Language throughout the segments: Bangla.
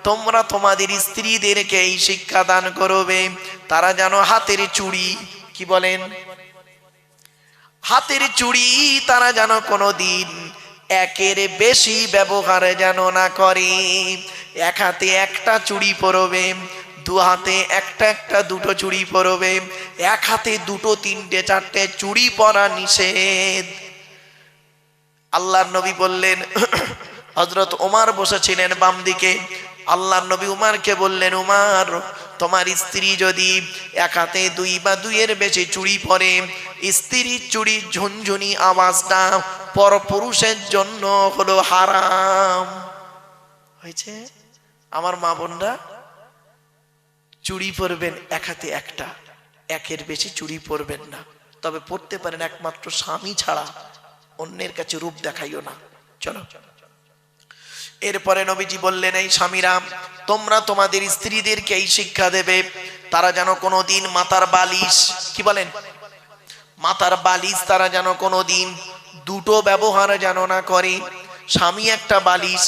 তোমরা তোমাদের স্ত্রীদেরকে এই শিক্ষা দান করবে, তারা যেন হাতের চুড়ি, কি বলেন, হাতের চুড়ি তারা যেন কোনোদিন একের বেশি ব্যবহার যেন না করে। এক হাতে একটা চুড়ি পরবে, দু হাতে একটা একটা দুটো চুড়ি পরবে, এক হাতে দুটো তিনটে চারটে চুড়ি পরা নিষেধ। আল্লাহর নবী বললেন, হযরত ওমর বসেছিলেন বাম দিকে, আল্লাহর নবী উমারকে বললেন, উমার, তোমার স্ত্রী যদি এক হাতে দুই বা দুইয়ের বেশি চুড়ি পরে, স্ত্রীর চুড়ির ঝুনঝুনি আওয়াজটা পরপুরুষের জন্য হলো হারাম হয়েছে। আমার মা বোনরা, চুড়ি পরবেন এক হাতে একটা, একের বেশি চুড়ি পরবেন না, তবে পড়তে পারেন একমাত্র স্বামী ছাড়া, অন্যের কাছে রূপ দেখাইও না। চলো, এরপরে নবীজি বললেন, এই স্বামীরা, তোমরা তোমাদের স্ত্রীদেরকে এই শিক্ষা দেবে, তারা যেন কোনোদিন মাথার বালিশ, কি বলেন, মাথার বালিশ তারা যেন কোনোদিন দুটো ব্যবহার যেন না করে। স্বামী একটা বালিশ,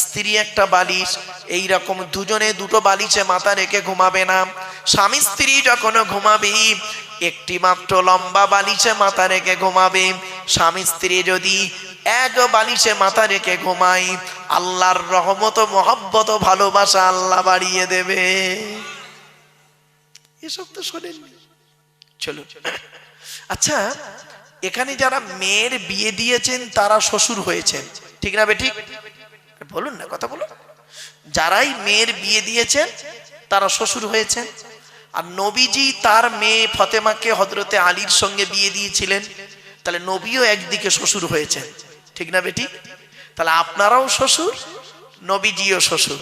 স্ত্রী একটা বালিশ, এই রকম দুজনে দুটো বালিশে মাথা রেখে ঘুমাবে না। স্বামী স্ত্রী যখন ঘুমাবে, একটি মাত্র লম্বা বালিশে মাথা রেখে ঘুমাবে। স্বামী স্ত্রী যদি এক বালিশে মাথা রেখে ঘুমায়, আল্লাহর রহমত, মহব্বত, ভালোবাসা আল্লাহ বাড়িয়ে দেবে। এসব তো শোনেননি। চলো, আচ্ছা, এখানে যারা মেয়ের বিয়ে দিয়েছেন তারা শ্বশুর হয়েছেন, ঠিক না বেঠিক? বলুন না, কথা বলুন। যারাই মেয়ের বিয়ে দিয়েছেন তারা শ্বশুর হয়েছেন। আর নবীজি তার মেয়ে ফতেমাকে হযরতে আলীর সঙ্গে বিয়ে দিয়েছিলেন, তাহলে নবীও একদিকে শ্বশুর হয়েছেন, ঠিক না বেঠিক? তাহলে আপনারাও শ্বশুর, নবীজিও শ্বশুর।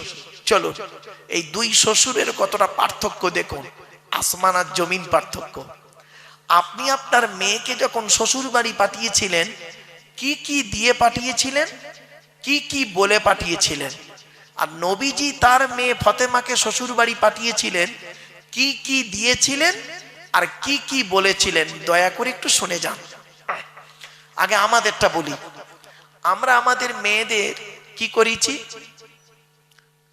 চলো, এই দুই শ্বশুরের কতটা পার্থক্য দেখুন, আসমান আর জমিন পার্থক্য। আপনি আপনার মেয়েকে যখন শ্বশুর বাড়ি পাঠিয়েছিলেন, কি কি দিয়ে পাঠিয়েছিলেন, কি কি বলে পাঠিয়েছিলেন? আর নবীজি তার মেয়ে ফতেমাকে শ্বশুর বাড়ি পাঠিয়েছিলেন, কি কি দিয়েছিলেন আর কি কি বলেছিলেন? দয়া করে একটু শুনে যান। আগে আমাদেরটা বলি। আমরা আমাদের মেয়েদের কি করেছি?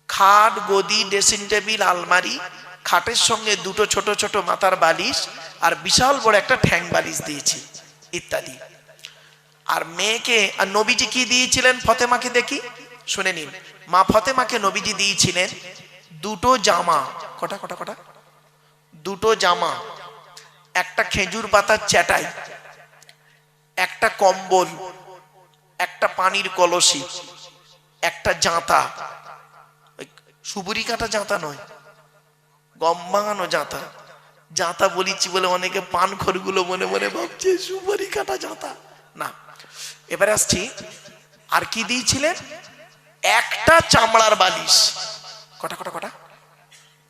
খাট, গদি, ড্রেসিং টেবিল, আলমারি, খাটের সঙ্গে দুটো ছোট ছোট মাথার বালিশ আর বিশাল বড় একটা ঠ্যাং বালিশ দিয়েছি, ইত্যাদি। আর মেয়েকে, আর নবীজি কি দিয়েছিলেন ফতেমাকে দেখি, শুনে নিন। মা ফতেমাকে নবীজি দিয়েছিলেন দুটো জামা, কটা কটা কটা, দুটো জামা, একটা খেজুর পাতার চাটাই, একটা কম্বল, একটা পানির কলসি, একটা জাঁতা, সুপুরি কাটা জাঁতা নয়, গম ভাঙানো জাঁতা। জাঁতা বলিছি বলে অনেকে পান খড়গুলো মনে মনে ভাবছে সুপারি কাটা জাঁতা, না। এবারে আসছি, আর কি দিয়েছিলেন? একটা চামড়ার বালিশ, কটা কটা কটা,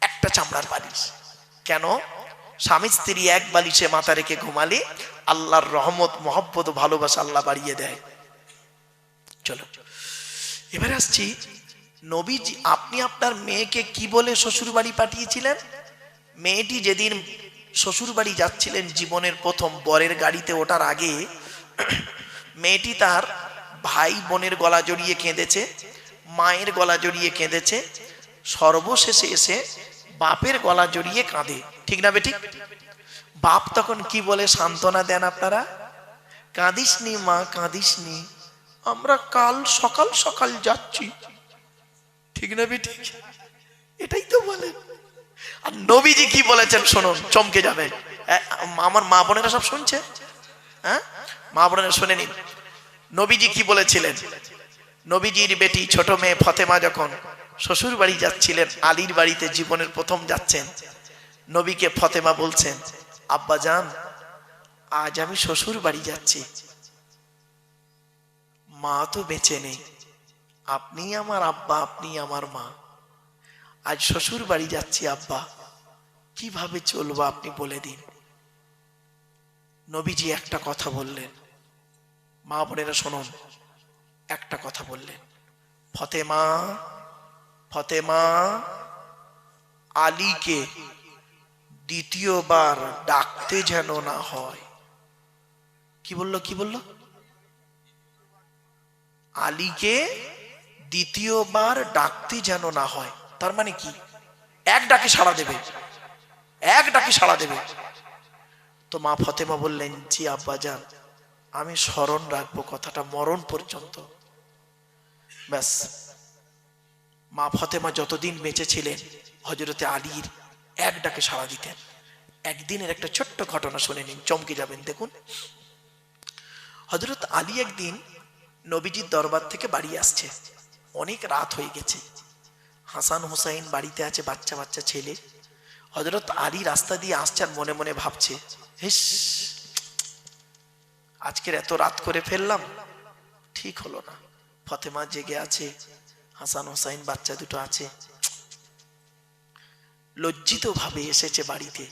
একটা চামড়ার বালিশ। কেন? স্বামী স্ত্রী এক বালিশে মাথা রেখে ঘুমালে আল্লাহর রহমত, মহব্বত, ভালোবাসা আল্লাহ বাড়িয়ে দেয়। চলো, এবারে আসছি, নবীজি আপনি আপনার মেয়েকে কি বলে শ্বশুর বাড়ি পাঠিয়েছিলেন? মেয়েটি যেদিন শ্বশুর বাড়ি যাচ্ছিলেন, জীবনের প্রথম বরের গাড়িতে ওঠার আগে, মেয়েটি তার ভাই বোনের গলা জড়িয়ে কেঁদেছে, মায়ের গলা জড়িয়ে কেঁদেছে, সর্বশেষে এসে বাপের গলা জড়িয়ে কাঁদে, ঠিক না বেঠিক? বাপ তখন কি বলে সান্ত্বনা দেন আপনারা? কাঁদিসনি মা, কাঁদিসনি, আমরা কাল সকাল সকাল যাচ্ছি, ঠিক না বেঠিক? এটাই তো বলেন। আর নবীজি কি বলেছেন শুনুন, চমকে যাবেন। আমার মা বোনেরা সব শুনছে, হ্যাঁ, মা বোনেরা শুনে নিন। নবীজি কি বলেছিলেন? নবীজির বেটি ছোট মেয়ে ফতেমা যখন শ্বশুর বাড়ি যাচ্ছিলেন, আলীর বাড়িতে জীবনের প্রথম যাচ্ছেন, নবীকে ফতেমা বলছেন, আব্বা জান, আজ আমি শ্বশুর বাড়ি যাচ্ছি, মা তো বেঁচে নেই, আপনি আমার আব্বা, আপনি আমার মা, আজ শ্বশুর বাড়ি যাচ্ছি আব্বা, কিভাবে চলবো আপনি বলে দিন। নবীজি একটা কথা বললেন, মা বোনেরা শুনুন, একটা কথা বললেন, ফতেমা, ফতেমা, আলীকে দ্বিতীয়বার ডাকতে যেন না হয়। কি বললো, কি বললো? আলীকে দ্বিতীয়বার ডাকতে যেন না হয়। তার মানে কি? এক ডাকে সাড়া দেবে, এক ডাকে সাড়া দেবে। তো মা ফতেমা বললেন, জি আব্বাজান, আমি স্মরণ রাখবো কথাটা মরণ পর্যন্ত। ব্যাস, মা ফতেমা যতদিন বেঁচে ছিলেন হযরতে আলীর এক ডাকে সাড়া দিতেন। একদিনের একটা ছোট্ট ঘটনা শুনে নিন, চমকে যাবেন। দেখুন, হযরত আলী একদিন নবীজির দরবার থেকে বাড়ি আসছে, অনেক রাত হয়ে গেছে, হাসান হুসাইন বাড়িতে আছে, বাচ্চা বাচ্চা ছেলে। হযরত আলী রাস্তা দিয়ে আসছে আর মনে মনে ভাবছে, হিস, আজকের এত রাত করে ফেললাম, ঠিক হলো না। ফতেমা জেগে আছে, হাসান হুসাইন বাচ্চা দুটো আছে। লজ্জিত ভাবে এসেছে বাড়িতে,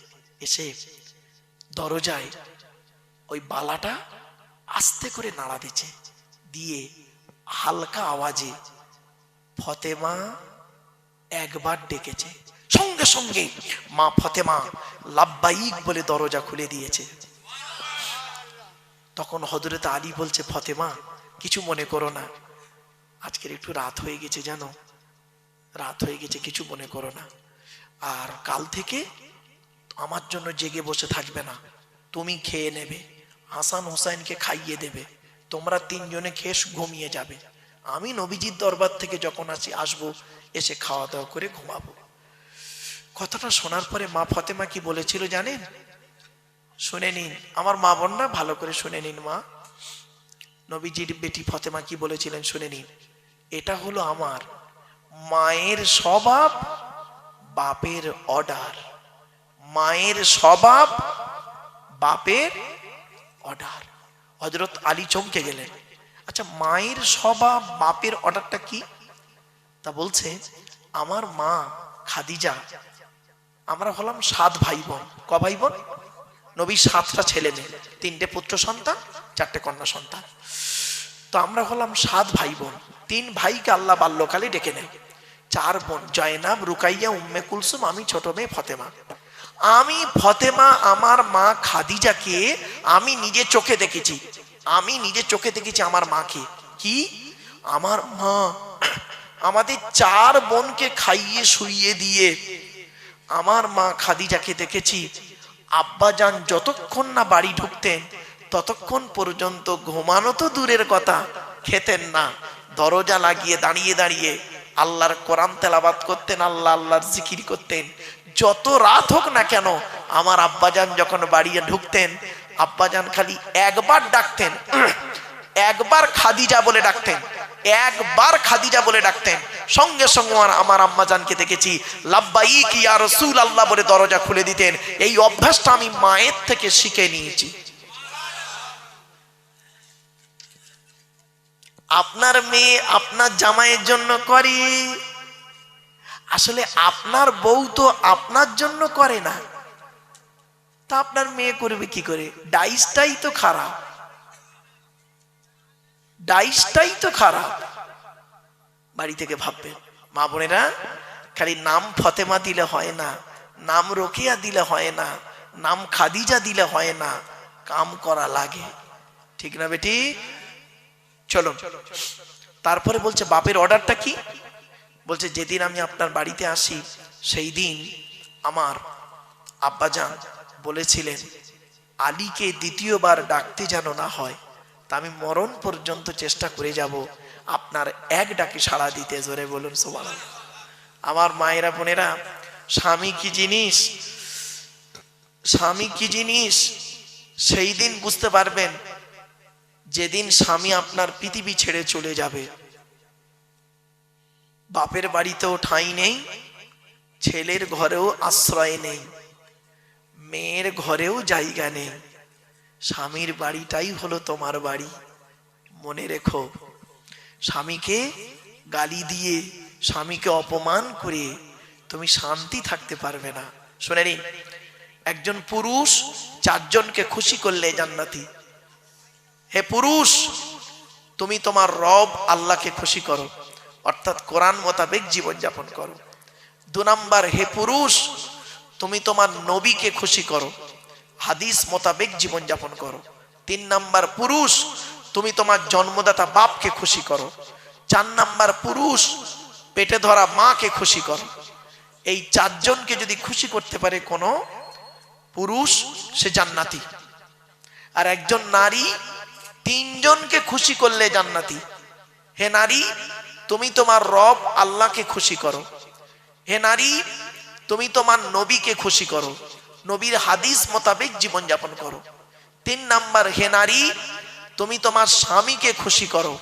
এসে দরজায় ওই বালাটা আস্তে করে নাড়া দিচ্ছে, দিয়ে হালকা আওয়াজে ফতেমা একবার ডেকেছে। সঙ্গে সঙ্গে মা ফতেমা লাব্বাইক বলে দরজা খুলে দিয়েছে। তখন হযরত আলী বলছে, ফতেমা কিছু মনে করো না, আজকের একটু রাত হয়ে গেছে, জানো, রাত হয়ে গেছে, কিছু মনে করো না। আর কাল থেকে আমার জন্য জেগে বসে থাকবে না, তুমি খেয়ে নেবে, হাসান হুসাইনকে খাইয়ে দেবে, তোমরা তিনজনে খেয়ে ঘুমিয়ে যাবে। আমি নবীজির দরবার থেকে যখন আসবো, এসে খাওয়া দাওয়া করে ঘুমাবো। কথাটা শোনার পরে মা ফতেমা কি বলেছিল জানেন? শুনে নিন আমার মা বোনরা, ভালো করে শুনে নিন। মা নবীজির বেটি ফতেমা কি বলেছিলেন শুনে নিন। এটা হলো আমার মায়ের স্বভাব, বাপের অর্ডার। মায়ের স্বভাব, বাপের অর্ডার। হযরত আলী চমকে গেলেন। আচ্ছা, মায়ের স্বভাব বাপের অর্ডারটা কি? তা বলছে, আমার মা খাদিজা, আমরা হলাম 7 ভাই বোন। ক ভাই বোন? নবী 7টা ছেলে মেয়ে, 3টে পুত্র সন্তান, 4টে কন্যা সন্তান। তো আমরা হলাম 7 ভাই বোন। 3 ভাইকে আল্লাহ বাল্যকালে ডেকে নেয়, 4 বোন জয়নাব, রুকাইয়া, উম্মে কুলসুম, আমি ছোট মেয়ে ফতেমা। আমি ফতেমা আমার মা খাদিজাকে আমি নিজে চোখে দেখেছি, আমি নিজে চোখে দেখেছি আমার মাকে। কি? আমার মা আমাদের 4 বোনকে খাইয়ে শুইয়ে দিয়ে আমার মা খাদিজাকে দেখেছি, আব্বাজান যতক্ষণ না বাড়ি ঢুকতেন ততক্ষণ পর্যন্ত ঘুমানো তো দূরের কথা, খেতেন না। দরজা লাগিয়ে দাঁড়িয়ে দাঁড়িয়ে আল্লাহর কোরআন তেলাওয়াত করতেন, আল্লাহ আল্লাহর জিকির করতেন। যত রাত হোক না কেন, আমার আব্বাজান যখন বাড়ি ঢুকতেন, আব্বাজান খালি একবার ডাকতেন, একবার খাদিজা বলে ডাকতেন, একবার খাদিজা বলে ডাকতেন, সঙ্গে সঙ্গে আমার আম্মাজানকে দেখেছি লাব্বাইক ইয়া রাসূলুল্লাহ বলে দরজা খুলে দিতেন। এই অভ্যাসটা আমি মায়ের থেকে শিখে নিয়েছি। আপনার মেয়ে আপনার জামাইয়ের জন্য করে, আসলে আপনার বউ তো আপনার জন্য করে না, তা আপনার মেয়ে করবে কি করে? ডাইসটাই তো খারাপ, ডাইসটাই তো খারাপ। বাড়ি থেকে ভাববেন মা বোনেরা, খালি নাম ফতেমা দিলে হয় না, নাম রোকেয়া দিলে হয় না, নাম খাদিজা দিলে হয় না, কাম করা লাগে, ঠিক না বেটি? চলো, তারপরে বলছে বাপের অর্ডারটা কি? বলছে, যেদিন আমি আপনার বাড়িতে আসি সেই দিন আমার আব্বাজান বলেছিলেন আলীকে দ্বিতীয়বার ডাকতে যেন না হয়, তা আমি মরণ পর্যন্ত চেষ্টা করে যাব আপনার এক ডাকে সাড়া দিতে। জোরে বলুন সুবহানাল্লাহ। আমার মায়েরা বোনেরা, স্বামী কি জিনিস, স্বামী কি জিনিস সেই দিন বুঝতে পারবেন যেদিন স্বামী আপনার পৃথিবী ছেড়ে চলে যাবে। বাপের বাড়িতেও ঠাঁই নেই, ছেলের ঘরেও আশ্রয় নেই, মেয়ের ঘরেও জায়গা নেই, স্বামীর বাড়িটাই হলো তোমার বাড়ি। মনে রেখো, স্বামীকে গালি দিয়ে, স্বামীকে অপমান করে তুমি শান্তি থাকতে পারবে না। শুনে নিন, একজন পুরুষ 4 জনকে খুশি করলে জান্নাতি। হে পুরুষ, তুমি তোমার রব আল্লাহকে খুশি করো, অর্থাৎ কোরআন মোতাবেক জীবন যাপন করো। 2 নাম্বার, হে পুরুষ, তুমি তোমার নবীকে খুশি করো, হাদিস মোতাবেক জীবন যাপন করো। 3 নাম্বার, পুরুষ, তুমি তোমার জন্মদাতা বাপকে খুশি করো। 4 নাম্বার, পুরুষ, পেটে ধরা মাকে খুশি করো। এই চারজনকে যদি খুশি করতে পারে কোনো পুরুষ, সে জান্নাতি। আর একজন নারী তিনজনকে খুশি করলে জান্নাতি। হে নারী, তুমি তোমার রব আল্লাহকে খুশি করো। হে নারী, তুমি তোমার নবীকে খুশি করো, নবীর হাদিস মোতাবেক জীবনযাপন করো। 3 নাম্বার, হে নারী, তুমি তোমার স্বামীকে খুশি করো।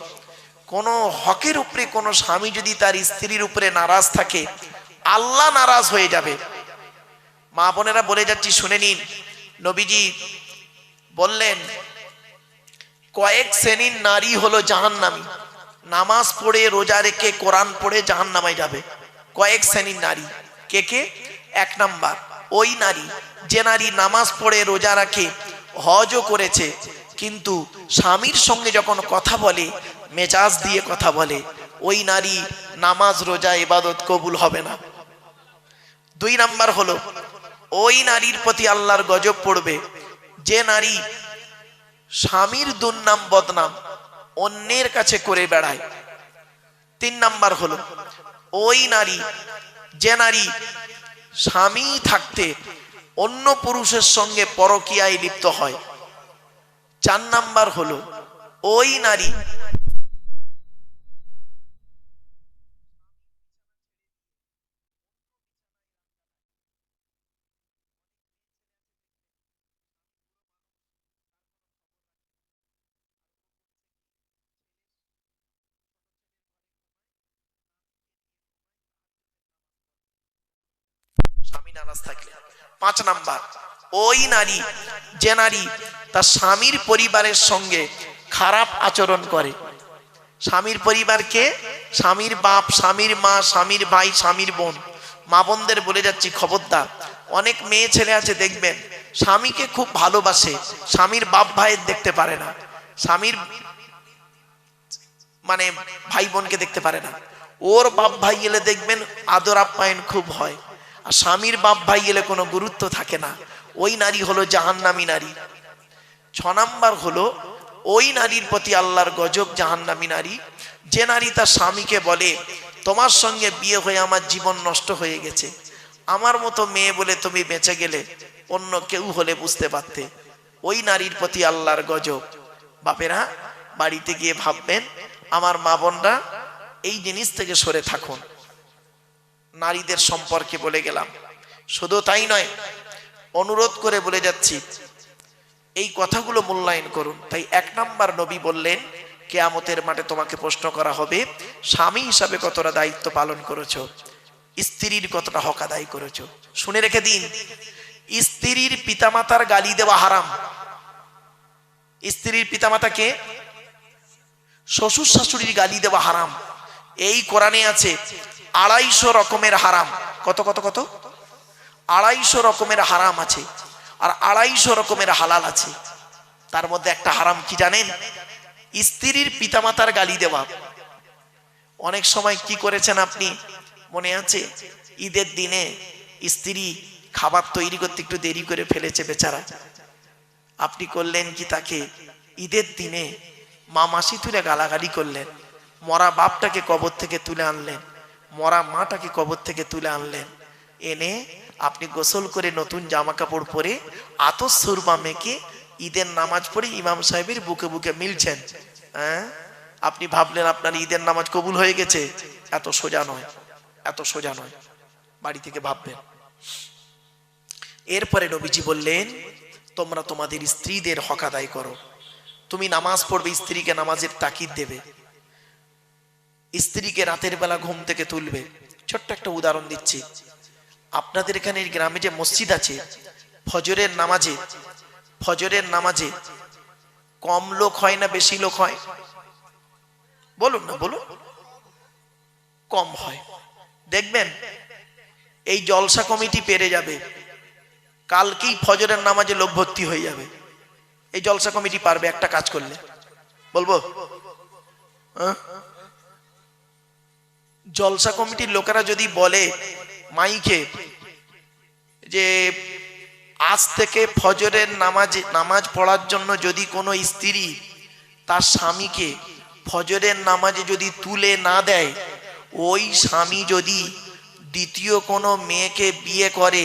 কোনো হকের উপরে কোনো স্বামী যদি তার স্ত্রীর উপরে নারাজ থাকে, আল্লাহ নারাজ হয়ে যাবে। মা বোনেরা বলে যাচ্ছি, শুনে নিন। নবীজি বললেন কয়েক শ্রেণীর নারী হলো জাহান্নামী, নামাজ পড়ে রোজা রেখে কোরআন পড়ে জাহান্নামে যাবে। কয়েক শ্রেণীর নারী কে কে? 1 নাম্বার, ওই নারী যে নারী নামাজ পড়ে রোজা রাখে, হজও করেছে, কিন্তু স্বামীর সঙ্গে যখন কথা বলে মেজাজ দিয়ে কথা বলে, ওই নারী নামাজ রোজা ইবাদত কবুল হবে না। 2 নাম্বার হলো ওই নারীর প্রতি আল্লাহর গজব পড়বে যে নারী স্বামীর দুর্নাম বদনাম অন্যের কাছে করে বেড়ায়। 3 নাম্বার হলো ওই নারী যে নারী স্বামী থাকতে অন্য পুরুষের সঙ্গে পরকীয়ায় লিপ্ত হয়। 4 নাম্বার হলো ওই নারী স্বামী নারাজ থাকলে। 5 নাম্বার ওই নারী যে নারী তার স্বামীর পরিবারের সঙ্গে খারাপ আচরণ করে। স্বামীর পরিবারকে, স্বামীর বাপ, স্বামীর মা, স্বামীর ভাই, স্বামীর বোন। মা বোনদের বলে যাচ্ছি, খবরদার। অনেক মেয়ে ছেলে আছে দেখবেন স্বামীকে খুব ভালোবাসে, স্বামীর বাপ ভাইয়ের দেখতে পারে না, স্বামীর মানে ভাই বোনকে দেখতে পারে না। ওর বাপ ভাই এলে দেখবেন আদর আপ্যায়ন খুব হয়, আর স্বামীর বাপ ভাই এলে কোনো গুরুত্ব থাকে না। ওই নারী হলো জাহান্নামী নারী। 6 নাম্বার হলো ওই নারীর প্রতি আল্লাহর গজব, জাহান্নামী নারী যে নারী তার স্বামীকে বলে তোমার সঙ্গে বিয়ে হয়ে আমার জীবন নষ্ট হয়ে গেছে, আমার মতো মেয়ে বলে তুমি বেঁচে গেলে, অন্য কেউ হলে বুঝতে পারতে। ওই নারীর প্রতি আল্লাহর গজব। বাপেরা বাড়িতে গিয়ে ভাববেন, আমার মা বোনরা এই জিনিস থেকে সরে থাকুন। নারীদের সম্পর্কে বলে গেলাম। শুধু তাই নয়, অনুরোধ করে বলে যাচ্ছি এই কথাগুলো মূল্যায়ন করুন। তাই 1 নাম্বার নবী বললেন কিয়ামতের মাঠে তোমাকে প্রশ্ন করা হবে স্বামী হিসাবে কতটা দায়িত্ব পালন করেছো, স্ত্রীর কতটা হক আদায় করেছো। শুনে রেখে দিন, স্ত্রীর পিতামাতার গালি দেওয়া হারাম। স্ত্রীর পিতামাতাকে, শ্বশুর শাশুড়ির গালি দেওয়া হারাম। এই কোরআনে আছে 250 রকমের হারাম। কত কত কত? 250 রকমের হারাম আছে, আর 250 রকমের হালাল আছে। তার মধ্যে একটা হারাম কি জানেন? স্ত্রীর পিতামাতার গালি দেওয়া। অনেক সময় কি করেছেন আপনি মনে আছে? ঈদের দিনে স্ত্রী খাবার তৈরি করতে একটু দেরি করে ফেলেছে বেচারা, আপনি করলেন কি তাকে ঈদের দিনে মা মাসি তুলে গালাগালি করলেন, মরা বাপটাকে কবর থেকে তুলে আনলেন, মরা মাটাকে কবর থেকে তুলে আনলেন, এনে আপনি গোসল করে নতুন জামা কাপড় পরে আতর সুরমা মেখে ঈদের নামাজ পড়ে ইমাম সাহেবের বুকে বুকে মিলছেন। হ্যাঁ, আপনি ভাবলেন আপনার ঈদের নামাজ কবুল হয়ে গেছে। এত সোজা নয়, এত সোজা নয়, বাড়ি থেকে ভাববেন। এরপরে নবীজি বললেন তোমরা তোমাদের স্ত্রীদের হক আদায় করো। তুমি নামাজ পড়বে, স্ত্রীকে নামাজের তাকিদ দেবে, স্ত্রীকে রাতের বেলা ঘুম থেকে তুলবে। ছোট্ট একটা উদাহরণ দিচ্ছি, আপনাদের এখানে গ্রামে যে মসজিদ আছে, ফজরের নামাজে কম লোক হয় না বেশি লোক হয়? বলুন না, বলুন। কম হয়। দেখবেন এই জলসা কমিটি পেরে যাবে, কালকেই ফজরের নামাজে লোক ভর্তি হয়ে যাবে। এই জলসা কমিটি পারবে একটা কাজ করলে, বলবো। জলসা কমিটির লোকেরা যদি বলে মাইকে যে আজ থেকে ফজরের নামাজ পড়ার জন্য যদি কোনো স্ত্রী তার স্বামীকে ফজরের নামাজে যদি তুলে না দেয়, ওই স্বামী যদি দ্বিতীয় কোনো মেয়েকে বিয়ে করে,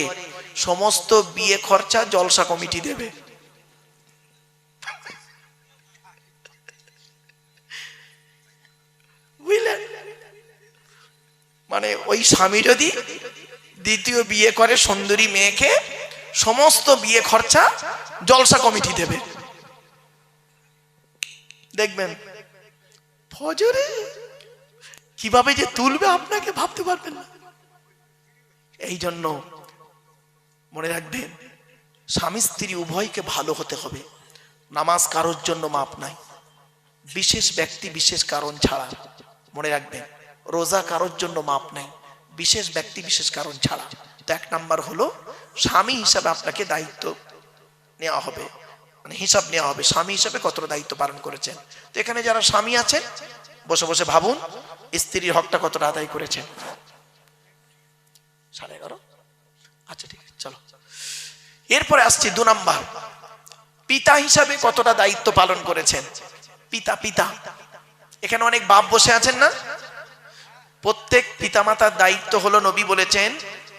সমস্ত বিয়ে খরচা জলসা কমিটি দেবে। বুঝলেন? মানে ওই স্বামী যদি দ্বিতীয় বিয়ে করে সুন্দরী মেয়েকে, সমস্ত বিয়ে খরচা জলসা কমিটি দেবে। দেখবেন ফজরে কিভাবে যে তুলবে আপনাকে ভাবতে পারবেন না। এই জন্য মনে রাখবেন, স্বামী স্ত্রী উভয়কে ভালো হতে হবে। নামাজ কারোর জন্য মাপ নাই, বিশেষ ব্যক্তি বিশেষ কারণ ছাড়া। মনে রাখবেন, রোজা কারোর জন্য মাপ নাই, বিশেষ ব্যক্তি বিশেষ কারণ ছাড়া। তো এক নাম্বার হলো, স্বামী হিসাবে আপনাকে দায়িত্ব নেওয়া হবে, মানে হিসাব নেওয়া হবে স্বামী হিসাবে কতটা দায়িত্ব পালন করেছেন। তো এখানে যারা স্বামী আছেন, বসে বসে ভাবুন স্ত্রীর হকটা কতটা আদায় করেছেন। 11:30। আচ্ছা ঠিক আছে, চলো। এরপরে আসছি 2 নাম্বার, পিতা হিসাবে কতটা দায়িত্ব পালন করেছেন। পিতা পিতা এখানে অনেক বাপ বসে আছেন না? প্রত্যেক পিতামাতার দায়িত্ব হলো, নবী বলেছেন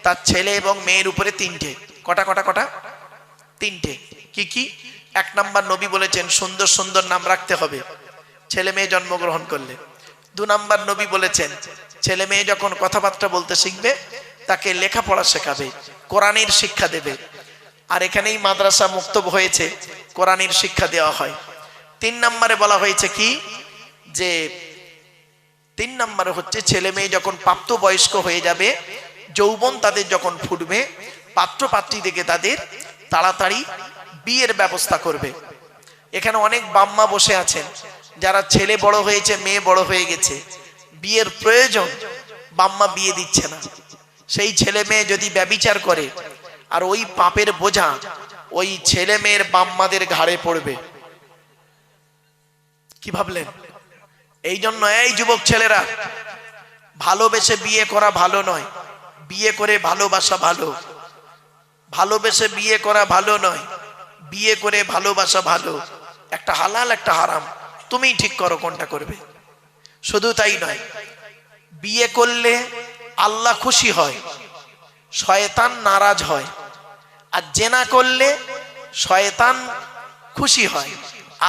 তার ছেলে এবং মেয়ের উপরে 3টে। কটা কটা কটা? 3টে। কি কি? 1 নাম্বার নবী বলেছেন সুন্দর সুন্দর নাম রাখতে হবে ছেলে মেয়ে জন্মগ্রহণ করলে। 2 নাম্বার নবী বলেছেন ছেলে মেয়ে যখন কথাবার্তা বলতে শিখবে তাকে লেখাপড়া শেখাবে, কোরআনের শিক্ষা দেবে। আর এখানেই মাদ্রাসা মুক্তব হয়েছে, কোরআনের শিক্ষা দেওয়া হয়। 3 নম্বরে বলা হয়েছে কি, যে 3 নম্বরে হচ্ছে ছেলে মেয়ে যখন প্রাপ্তবয়স্ক হয়ে যাবে, যৌবন তাদের যখন ফুটবে, পাত্র পাত্রী দেখে তাদের তাড়াতাড়ি বিয়ের ব্যবস্থা করবে। এখানে অনেক বাম্মা বসে আছেন যারা ছেলে বড় হয়েছে, মেয়ে বড় হয়ে গেছে, বিয়ের প্রয়োজন, বাম্মা বিয়ে দিচ্ছে না। সেই ছেলে মেয়ে যদি ব্যভিচার করে, আর ওই পাপের বোঝা ওই ছেলে মেয়ের বাম্মাদের ঘাড়ে পড়বে। কি ভাবলেন? এই জন্য এই যুবক ছেলেরা, ভালোবেসে বিয়ে করা ভালো নয়, বিয়ে করে ভালোবাসা ভালো। ভালোবেসে বিয়ে করা ভালো নয়, বিয়ে করে ভালোবাসা ভালো। একটা হালাল একটা হারাম, তুমিই ঠিক করো কোনটা করবে। শুধু তাই নয়, বিয়ে করলে আল্লাহ খুশি হয়, শয়তান নারাজ হয়। আর জেনা করলে শয়তান খুশি হয়,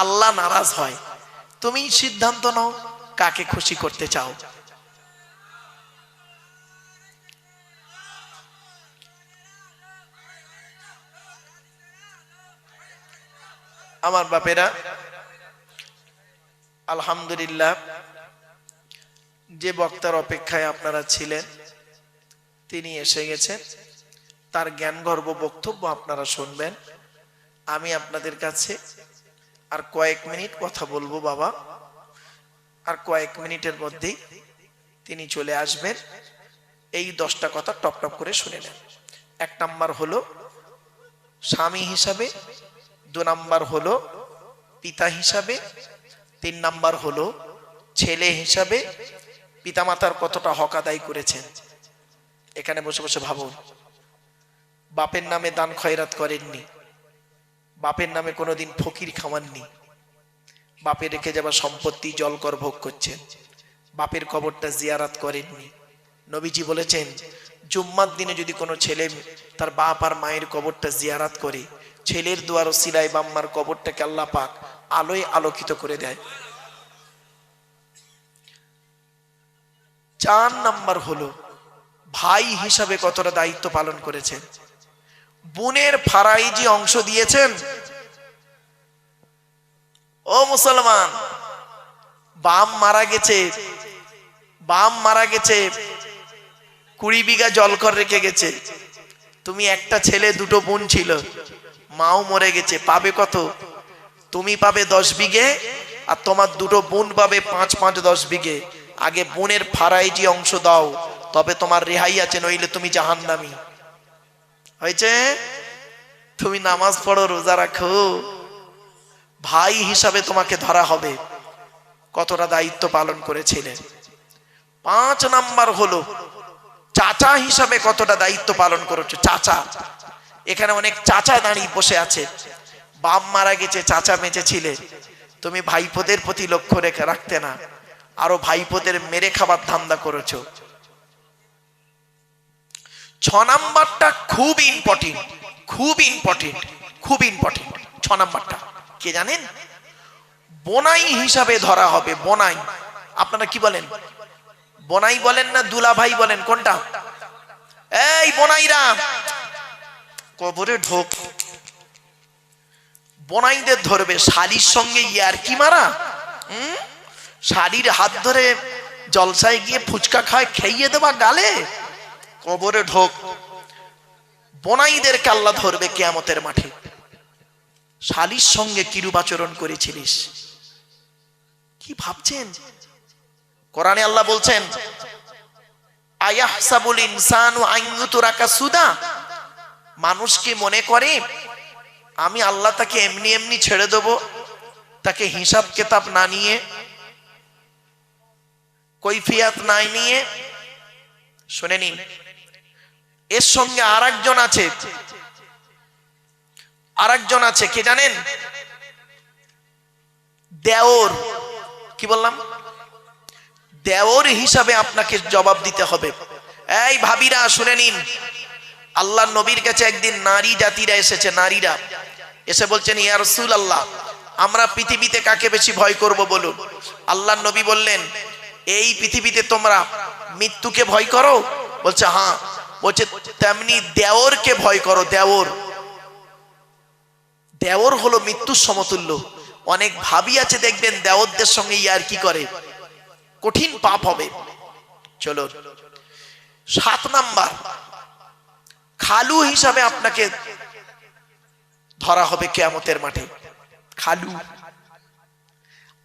আল্লাহ নারাজ হয়। তুমি সিদ্ধান্ত নাও কাকে খুশি করতে চাও। আমার বাপেরা, আলহামদুলিল্লাহ, যে বক্তার অপেক্ষায় আপনারা ছিলেন তিনি এসে গেছেন। তার জ্ঞানগর্ভ বক্তব্য আপনারা শুনবেন। আমি আপনাদের কাছে আর কয়েক মিনিট কথা বলবো বাবা, আর কয়েক মিনিটের মধ্যেই তিনি চলে আসবেন। এই 10টা কথা টপ টপ করে শুনে নেন। 1 নাম্বার হলো স্বামী হিসাবে, 2 নাম্বার হলো পিতা হিসাবে, 3 নাম্বার হলো ছেলে হিসাবে পিতামাতার কতটা হক আদায় করেছেন। এখানে বসে বসে ভাবুন, বাপের নামে দান খয়রাত করেননি, বাপের নামে কোনোদিন ফকির খাওয়াননি, বাপের রেখে যাওয়া সম্পত্তি জলকর ভোগ করছেন, বাপের কবরটা জিয়ারাত করেননি। নবীজি বলেছেন জুম্মার দিনে যদি কোনো ছেলে তার বাপ আর মায়ের কবরটা জিয়ারাত করে, ছেলের দুয়ার ওসিলায় বাম্মার কবরটাকে আল্লাহ পাক আলোয় আলোকিত করে দেয়। 4 নাম্বার হলো ভাই হিসাবে কতটা দায়িত্ব পালন করেছেন। বোনের ফারাইজি অংশ দিয়েছেন। ও মুসলমান, বাপ মারা গেছে, বাপ মারা গেছে, 20 বিঘা জলকর রেখে গেছে। তুমি একটা ছেলে, 2টো বোন ছিল, মাও মরে গেছে, পাবে কত? তুমি পাবে 10 বিঘে, আর তোমার 2টো বোন পাবে 5-5 10 বিঘে। আগে বোনের ফারাইজি অংশ দাও, তবে তোমার রেহাই আছে, নইলে তুমি জাহান্নামী। হয়েছে? তুমি নামাজ পড়ো, রোজা রাখো, ভাই হিসাবে তোমাকে ধরা হবে কতটা দায়িত্ব পালন করেছিলেন। 5 নাম্বার হলো চাচা হিসাবে কতটা দায়িত্ব পালন করেছো। চাচা, এখানে অনেক চাচা দাঁড়িয়ে বসে আছে। বাপ মারা গেছে, চাচা বেঁচে ছিলে, তুমি ভাইপোদের প্রতি লক্ষ্য রেখে রাখতে না, আরো ভাইপোদের মেরে খাবার ধান্দা করেছো। 6 নাম্বারটা খুব ইম্পর্টেন্ট, খুব ইম্পর্টেন্ট, খুব ইম্পর্টেন্ট। 6 নাম্বারটা কে জানেন? বোনাই হিসাবে ধরা হবে। বোনাই, আপনারা কি বলেন? বোনাই বলেন না দুলা ভাই বলেন? কোনটা? এই বোনাইরা কবরে ঢোক। বোনাইদের ধরবে শালির সঙ্গে ইয়ারকি মারা। শালির হাত ধরে জলসায় গিয়ে ফুচকা খায়, খেয়ে দেবা গালে। কবরে ঢোক। বোনাইদের আল্লাহ ধরবে কিয়ামতের মাঠে। শালির সঙ্গে কিরূপ আচরণ করেছিলিস, কি ভাবছেন? কোরআনে আল্লাহ বলছেন, আয়াহসাবুল ইনসানু আন ইউতরাকা সুদা। মানুষ কি মনে করে আমি আল্লাহ তাকে এমনি এমনি ছেড়ে দেব, তাকে হিসাব কিতাব না নিয়ে, কৈফিয়ত না নিয়ে? শুনে নিন, এর সঙ্গে আরেকজন আছে, আরেকজন আছে, কে জানেন? দেওর। কি বললাম? দেওর হিসাবে আপনাকে জবাব দিতে হবে। এই ভাবিরা শুনে নিন, আল্লাহ নবীর কাছে একদিন নারী জাতিরা এসেছে। নারীরা এসে বলছেন, ইয়া রাসূলুল্লাহ, আমরা পৃথিবীতে কাকে বেশি ভয় করব বলুন? আল্লাহ নবী বললেন, এই পৃথিবীতে তোমরা মৃত্যুকে ভয় করো? বলছে হ্যাঁ। বলছে তেমনি দেওরকে ভয় করো। দেওর, দেওর হলো মৃত্যুর সমতুল্য। অনেক ভাবি আছে দেখবেন দেওরদের সঙ্গে ইয়ার কি করে, কঠিন পাপ হবে। চলো 7 নাম্বার, খালু হিসাবে আপনাকে ধরা হবে কিয়ামতের মাঠে। খালু।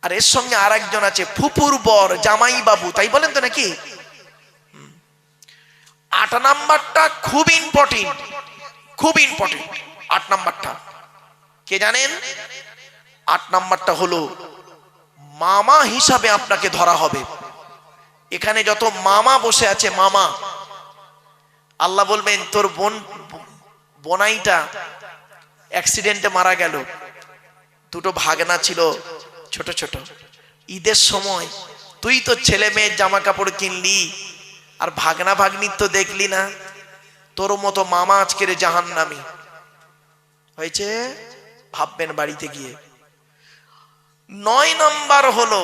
আর এর সঙ্গে আরেকজন আছে ফুপুর বর, জামাই বাবু, তাই বলেন তো নাকি? 8 নাম্বারটা খুব ইম্পর্টেন্ট, খুব ইম্পর্টেন্ট। 8 নাম্বারটা কে জানেন? 8 নাম্বারটা হলো মামা হিসাবে আপনাকে ধরা হবে। এখানে যত মামা বসে আছে, মামা, আল্লাহ বলবেন তোর বোনাইটা অ্যাক্সিডেন্টে মারা গেল। দুটো ভাগনা ছিল ছোট ছোট। ঈদের সময় তুই তো ছেলে মেয়ের জামা কাপড় কিনলি, আর ভাগনা ভাগ্নির তো দেখলি না। তোর মতো মামা আজকের জাহান্নামী হয়েছে, ভাববেন বাড়িতে গিয়ে। 9 নাম্বার হলো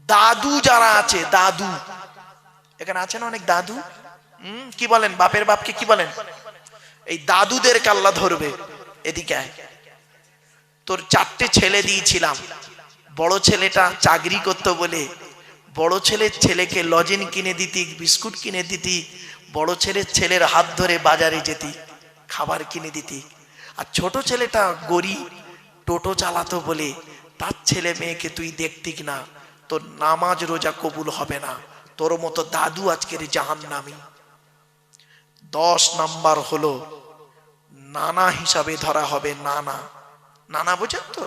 দাদু যারা আছে। দাদু, এখানে আছেন অনেক দাদু। কি বলেন? বাপের বাপকে কি বলেন? এই দাদুদের আল্লাহ ধরবে। এদিকে আয়। তোর 4টে ছেলে দিয়েছিলাম, বড় ছেলেটা চাকরি করতো বলে বড় ছেলের ছেলেকে লজেন কিনে দিতি, বিস্কুট কিনে দিতি, বড় ছেলের হাত ধরে বাজারে যেতি, খাবার কিনে দিতি। আর ছোট ছেলেটা গরিব, টোটো চালাতো বলে তার ছেলে মেয়েকে তুই দেখতিক না। তোর নামাজ রোজা কবুল হবে না। তোর মতো দাদু আজকের জাহান্নামী। 10 নাম্বার হলো নানা হিসাবে ধরা হবে। নানা, নানা বোঝেন তো?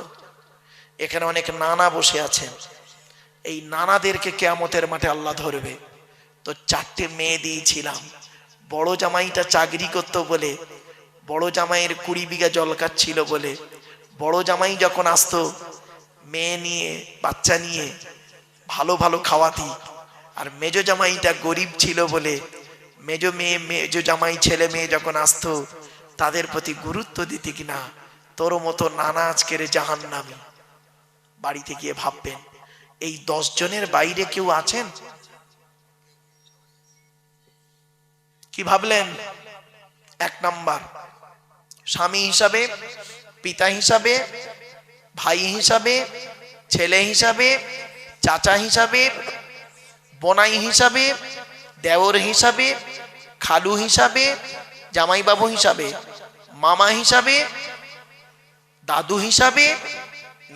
এখানে অনেক নানা বসে আছেন। এই নানাদেরকে কিয়ামতের মাঠে আল্লাহ ধরবে। তো 4টে মেয়ে দিয়েছিলাম, বড় জামাইটা চাকরি করতো বলে, বড় জামাইয়ের 20 বিঘা জলকার ছিল বলে, বড় জামাই যখন আসতো মেয়ে নিয়ে, বাচ্চা নিয়ে, ভালো ভালো খাওয়াতি। আর মেজো জামাইটা গরিব ছিল বলে মেজো জামাই ছেলে মেয়ে যখন আসতো তাদের প্রতি গুরুত্ব দিতি কিনা। তোর মতো নানা আজকের জাহান্নামী। বাড়িতে গিয়ে ভাববেন, এই 10 জনের বাইরে কেউ আছেন? কি ভাবলেন? 1 নাম্বার স্বামী হিসাবে, পিতা হিসাবে, ভাই হিসাবে, ছেলে হিসাবে, চাচা হিসাবে, বোনাই হিসাবে, দেওর হিসাবে, খালু হিসাবে, জামাইবাবু হিসাবে, মামা হিসাবে, দাদু হিসাবে,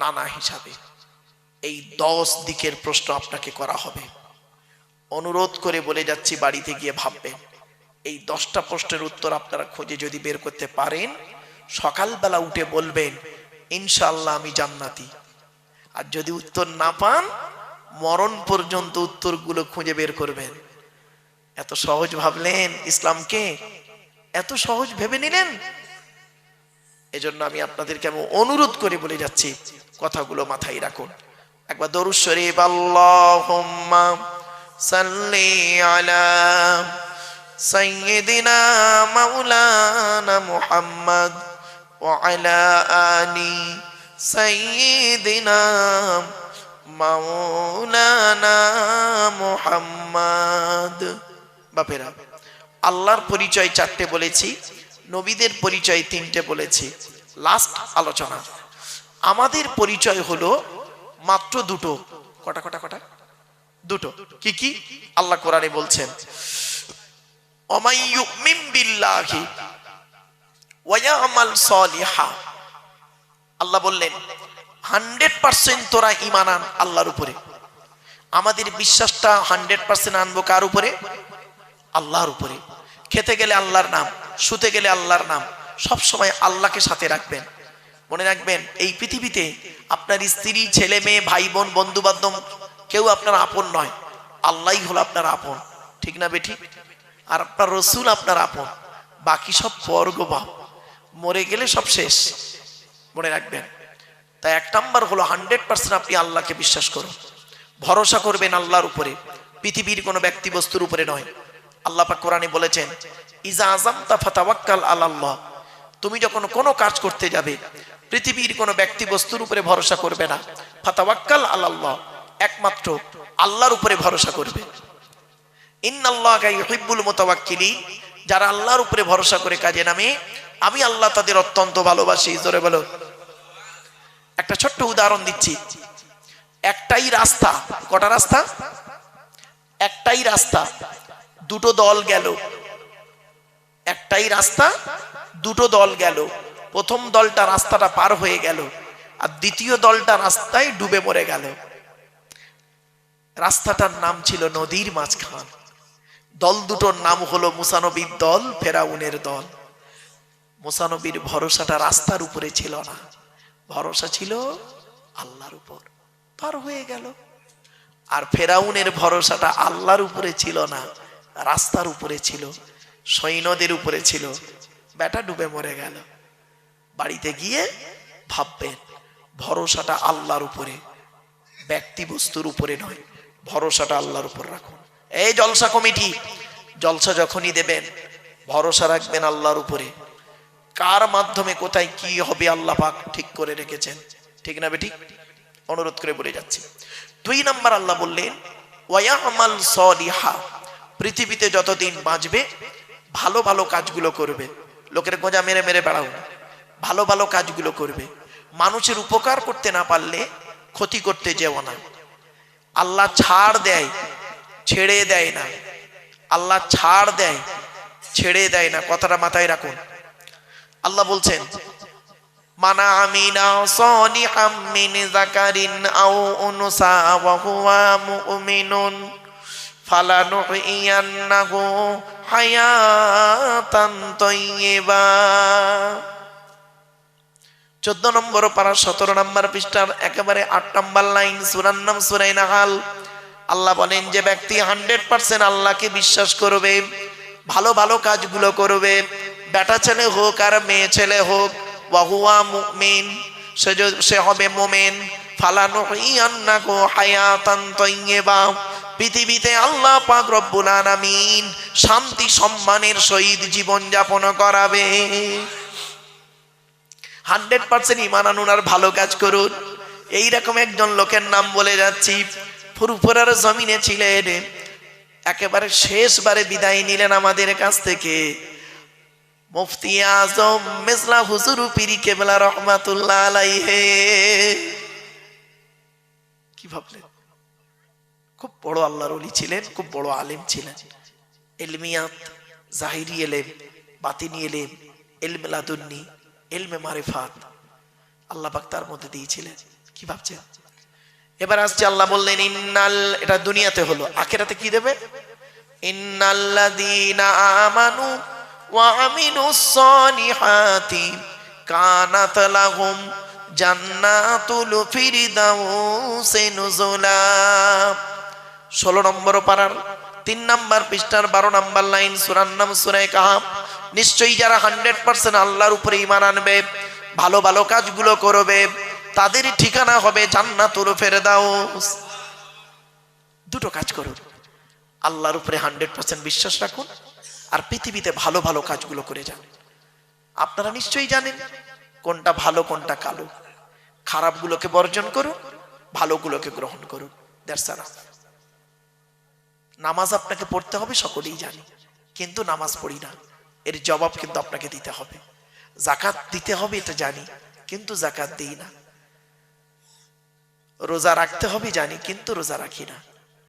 নানা হিসাবে। এই 10 দিকের প্রশ্ন আপনাকে করা হবে। অনুরোধ করে বলে যাচ্ছি, বাড়িতে গিয়ে ভাববেন। এই 10টা প্রশ্নের উত্তর আপনারা খুঁজে যদি বের করতে পারেন, সকালবেলা উঠে বলবেন ইনশাআল্লাহ আমি জান্নাতি। আর যদি উত্তর না পান, মরণ পর্যন্ত উত্তরগুলো খুঁজে বের করবেন। এত সহজ ভাবলেন ইসলামকে, এত সহজ ভেবে নিলেন। এজন্য আমি আপনাদেরকে অনুরোধ করে বলে যাচ্ছি, কথাগুলো মাথায় রাখুন। একবার দরুদ শরীফ, আল্লাহুম্মা সাল্লি আলা সাইয়্যিদিনা মাওলানা মুহাম্মদ ওয়া আলা আলি সাইয়্যিদিনা মাওলানা মুহাম্মদ। বাপেরা, আল্লাহর পরিচয় 4টে বলেছি, নবীদের পরিচয় 3টে বলেছি। লাস্ট আলোচনা, আমাদের পরিচয় হলো মাত্র দুটো। কটা কটা কটা? দুটো। কি কি? আল্লাহ কোরআনে বলছেন, ওমাই ইউমিন বিল্লাহি ওয়া ইয়ামাল সালিহা। আল্লাহ বললেন 100% তোরা ঈমান আন আল্লাহর উপরে। আমাদের বিশ্বাসটা 100% আনবো কার উপরে? আল্লাহর উপরে। খেতে গেলে আল্লাহর নাম, শুতে গেলে আল্লাহর নাম, সব সময় আল্লাহকে সাথে রাখবেন। মনে রাখবেন, এই পৃথিবীতে আপনার স্ত্রী, ছেলে মেয়ে, ভাই বোন, বন্ধু বান্ধব কেউ আপনার আপন নয়, আল্লাহই হলো আপনার আপন। ঠিক না বেঠি? আর আপনার রসুল আপনার আপন, বাকি সব পরগবা, মরে গেলে সব শেষ। মনে রাখবেন। তাই 1 নাম্বার হলো 100% আপনি আল্লাহকে বিশ্বাস করুন, ভরসা করবেন আল্লাহর উপরে, পৃথিবীর কোনো ব্যক্তি বস্তুর উপরে নয়। আল্লাহ পাক কোরআনে বলেছেন, ইজা আযামতা ফাতাওয়াক্কাল আলাল্লাহ। তুমি যখন কোনো কাজ করতে যাবে, পৃথিবীর কোনো ব্যক্তি বস্তুর উপরে ভরসা করবে না। ফাতাওয়াক্কাল আলাল্লাহ, একমাত্র আল্লাহর উপরে ভরসা করবে। ইন্নাল্লাহা ইউহিব্বুল মুতাওয়াক্কিলিন, যারা আল্লাহর উপরে ভরসা করে কাজে নামে, আমি আল্লাহ তাদের অত্যন্ত ভালোবাসি। জোরে বলো। একটা ছোট্ট উদাহরণ দিচ্ছি। একটাই রাস্তা, কটা রাস্তা? একটাই রাস্তা, দুটো দল গেল। একটাই রাস্তা, দুটো দল গেল। প্রথম দলটা রাস্তাটা পার হয়ে গেল, আর দ্বিতীয় দলটা রাস্তায় ডুবে মরে গেল। রাস্তাটার নাম ছিল নদীর মাঝখান। দল দুটোর নাম হলো মুসা নবীর দল, ফেরাউনের দল। মুসা নবীর ভরসাটা রাস্তার উপরে ছিল না, ভরসা ছিল আল্লাহর উপর, পার হয়ে গেল। আর ফেরাউনের ভরসাটা আল্লাহর উপরে ছিল না, রাস্তার উপরে ছিল, সৈন্যদের উপরে ছিল। বেটা ডুবে মরে গেল। বাড়িতে গিয়ে ভাববেন, ভরসাটা আল্লাহর উপরে, ব্যক্তি বস্তুর উপরে নয়। ভরসাটা আল্লাহর উপর রাখুন। এই জলসা কমিটি, জলসা যখনই দেবেন, ভরসা রাখবেন আল্লাহর উপরে। কার মাধ্যমে কোথায় কি হবে আল্লাহ পাক ঠিক করে রেখেছেন। ঠিক না বেটি? অনুরোধ করে বলে যাচ্ছি। 2 নাম্বার, আল্লাহ বললেন ওয়ায়ামাল সালিহা। পৃথিবীতে যতদিন বাঁচবে ভালো ভালো কাজগুলো করবে। লোকের গোঁজা মেরে মেরে বেড়াও না, ভালো ভালো কাজগুলো করবে। মানুষের উপকার করতে না পারলে ক্ষতি করতে যেও না। আল্লাহ ছাড় দেয়, ছেড়ে দেয় না। আল্লাহ ছাড় দেয়, ছেড়ে দেয় না। কথাটা মাথায় রাখুন। আল্লাহ বলছেন, মানা আমিনা সালিহাম মিন যাকারিন আও উনসা ওয়া হুয়া মুমিনুন ফালানুহইয়ান্নাহু হায়াতান তাইয়্যিবা। 14 নম্বর পারা 17 নম্বর পৃষ্ঠার একেবারে 8 নম্বর লাইন, সূরার নাম সূরা নাহাল। আল্লাহ বলেন, যে ব্যক্তি 100% আল্লাহকে বিশ্বাস করবে, ভালো ভালো কাজগুলো করবে, বেটা ছেলে হোক আর মেয়ে ছেলে হোক, ওয়া হুয়া মুমিন, সে হবে মুমিন। ফালানুহইয়ান্নাহু হায়াতান তাইয়্যিবা। পৃথিবীতে আল্লাহ পাক রব্বুল আলামিন শান্তি সম্মানের সহিত জীবন যাপন করাবে। 100% ঈমান আনুন আর ভালো কাজ করুন। এইরকম একজন লোকের নাম বলে যাচ্ছি। ফুরফুরার জমিনে ছিলেন, একেবারে শেষবারে বিদায় নিলেন আমাদের কাছ থেকে। মুফতি আজম মেজলা হুজুর পীর কেবলা রহমাতুল্লাহ আলাইহি। কি ভাবলেন? খুব বড় আল্লাহর ওলি ছিলেন, খুব বড় আলেম ছিলেন। ইলমিয়াত, জাহিরি ইলম, বাতিনি ইলম, ইলমে লাদুন্নি, ইলমে মারিফাত আল্লাহ পাক তার মধ্যে দিয়েছিলেন। কি ভাবছেন? এবার আসছে, আল্লাহ বললেন ইন্নাল, এটা দুনিয়াতে হলো, আখিরাতে কি দেবে? ইন্নাল্লাযীনা আমানু ওয়া আমিলুস সালিহাতি কানাত লাহুম জান্নাতুল ফিরদাউসি নুজুলা। 16 নম্বর পারার 3 নম্বর পৃষ্ঠার 12 নম্বর লাইন, সূরার নাম সূরা কাহাফ। নিশ্চয়ই যারা 100% আল্লাহর উপরে ঈমান আনবে, ভালো ভালো কাজগুলো করবে, তাদেরই ঠিকানা হবে জান্নাতুল ফেরদাউস। দুটো কাজ করুন, আল্লাহর উপরে 100% বিশ্বাস রাখুন, আর পৃথিবীতে ভালো ভালো কাজগুলো করে যান। আপনারা নিশ্চয়ই জানেন কোনটা ভালো কোনটা কালো। খারাপগুলোকে বর্জন করুন, ভালোগুলোকে গ্রহণ করুন। That's enough. নামাজ আপনাকে পড়তে হবে সকলেই জানি, কিন্তু নামাজ পড়ি না, এর জবাব কিন্তু আপনাকে দিতে হবে। যাকাত দিতে হবে এটা জানি, কিন্তু যাকাত দিই না। রোজা রাখতে হবে জানি, কিন্তু রোজা রাখি না।